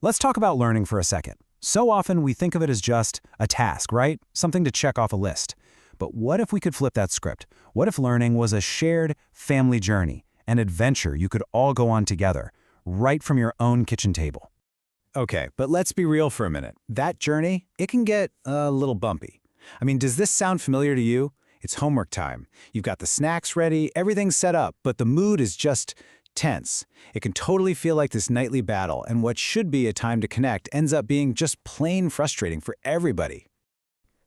Let's talk about learning for a second. So often we think of it as just a task, right? Something to check off a list. But what if we could flip that script? What if learning was a shared family journey, an adventure you could all go on together, right from your own kitchen table? Okay, but let's be real for a minute. That journey, it can get a little bumpy. I mean, does this sound familiar to you? It's homework time. You've got the snacks ready, everything's set up, but the mood is just tense. It can totally feel like this nightly battle, and what should be a time to connect ends up being just plain frustrating for everybody.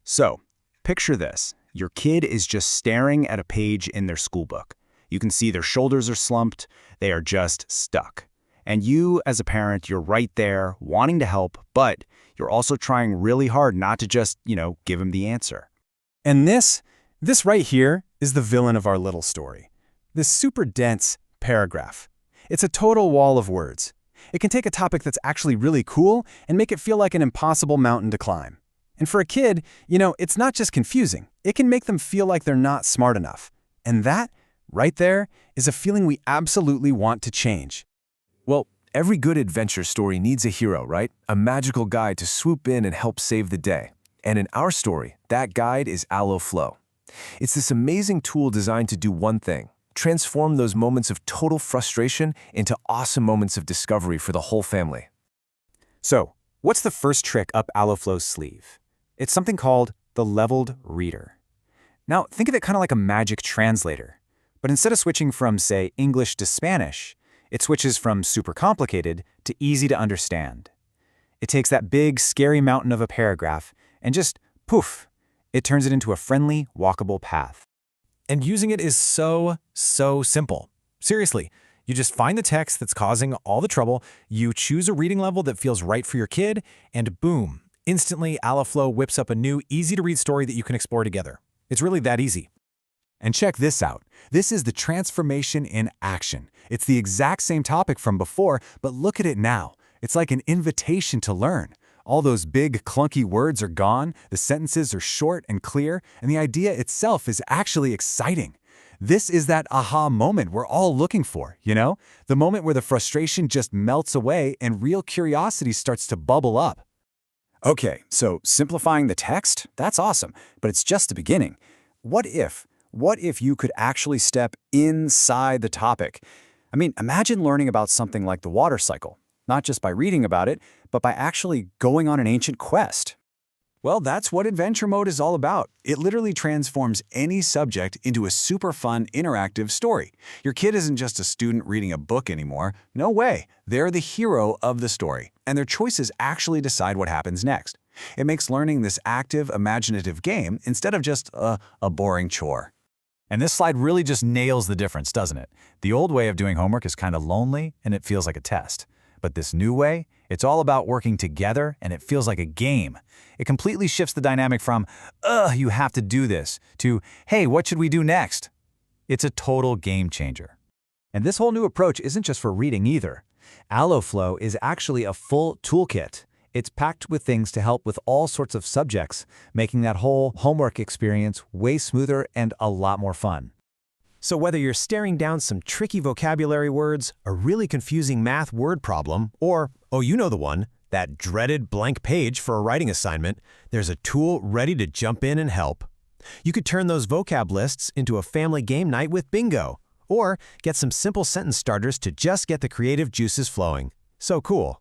So, picture this. Your kid is just staring at a page in their school book. You can see their shoulders are slumped, they are just stuck. And you, as a parent, you're right there, wanting to help, but you're also trying really hard not to just, give them the answer. And this right here is the villain of our little story. This super dense paragraph. It's a total wall of words. It can take a topic that's actually really cool and make it feel like an impossible mountain to climb. And for a kid, it's not just confusing. It can make them feel like they're not smart enough. And that, right there, is a feeling we absolutely want to change. Well, every good adventure story needs a hero, right? A magical guide to swoop in and help save the day. And in our story, that guide is AlloFlow. It's this amazing tool designed to do one thing: transform those moments of total frustration into awesome moments of discovery for the whole family. So, what's the first trick up AlloFlow's sleeve? It's something called the leveled reader. Now, think of it kind of like a magic translator. But instead of switching from, say, English to Spanish, it switches from super complicated to easy to understand. It takes that big, scary mountain of a paragraph and just, poof, it turns it into a friendly, walkable path. And using it is so simple. Seriously, you just find the text that's causing all the trouble, you choose a reading level that feels right for your kid, and boom, instantly AlloFlow whips up a new, easy-to-read story that you can explore together. It's really that easy. And check this out. This is the transformation in action. It's the exact same topic from before, but look at it now. It's like an invitation to learn. All those big, clunky words are gone, the sentences are short and clear, and the idea itself is actually exciting. This is that aha moment we're all looking for, The moment where the frustration just melts away and real curiosity starts to bubble up. Okay, so simplifying the text, that's awesome, but it's just the beginning. What if you could actually step inside the topic? I mean, imagine learning about something like the water cycle, not just by reading about it, but by actually going on an ancient quest. Well, that's what Adventure Mode is all about. It literally transforms any subject into a super fun, interactive story. Your kid isn't just a student reading a book anymore. No way. They're the hero of the story, and their choices actually decide what happens next. It makes learning this active, imaginative game instead of just a boring chore. And this slide really just nails the difference, doesn't it? The old way of doing homework is kind of lonely, and it feels like a test. But this new way, it's all about working together, and it feels like a game. It completely shifts the dynamic from, you have to do this, to, hey, what should we do next? It's a total game changer. And this whole new approach isn't just for reading either. AlloFlow is actually a full toolkit. It's packed with things to help with all sorts of subjects, making that whole homework experience way smoother and a lot more fun. So whether you're staring down some tricky vocabulary words, a really confusing math word problem, or, you know the one, that dreaded blank page for a writing assignment, there's a tool ready to jump in and help. You could turn those vocab lists into a family game night with bingo, or get some simple sentence starters to just get the creative juices flowing. So cool.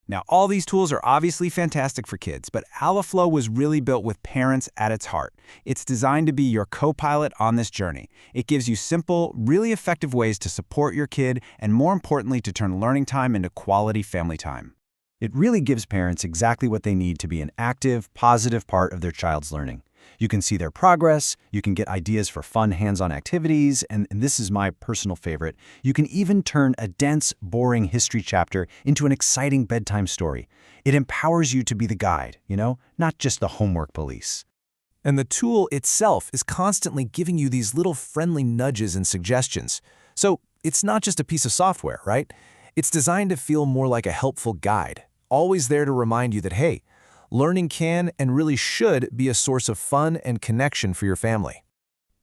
Now, all these tools are obviously fantastic for kids, but AlloFlow was really built with parents at its heart. It's designed to be your co-pilot on this journey. It gives you simple, really effective ways to support your kid and, more importantly, to turn learning time into quality family time. It really gives parents exactly what they need to be an active, positive part of their child's learning. You can see their progress, you can get ideas for fun hands-on activities, and this is my personal favorite, you can even turn a dense, boring history chapter into an exciting bedtime story. It empowers you to be the guide, not just the homework police. And the tool itself is constantly giving you these little friendly nudges and suggestions. So it's not just a piece of software, right? It's designed to feel more like a helpful guide, always there to remind you that, hey, learning can and really should be a source of fun and connection for your family.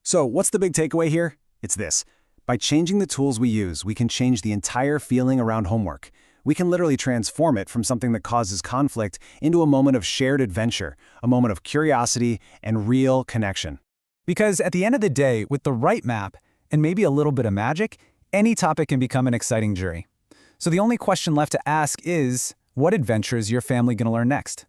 So what's the big takeaway here? It's this. By changing the tools we use, we can change the entire feeling around homework. we can literally transform it from something that causes conflict into a moment of shared adventure, a moment of curiosity and real connection. Because at the end of the day, with the right map, and maybe a little bit of magic, any topic can become an exciting journey. So the only question left to ask is, what adventure is your family going to learn next?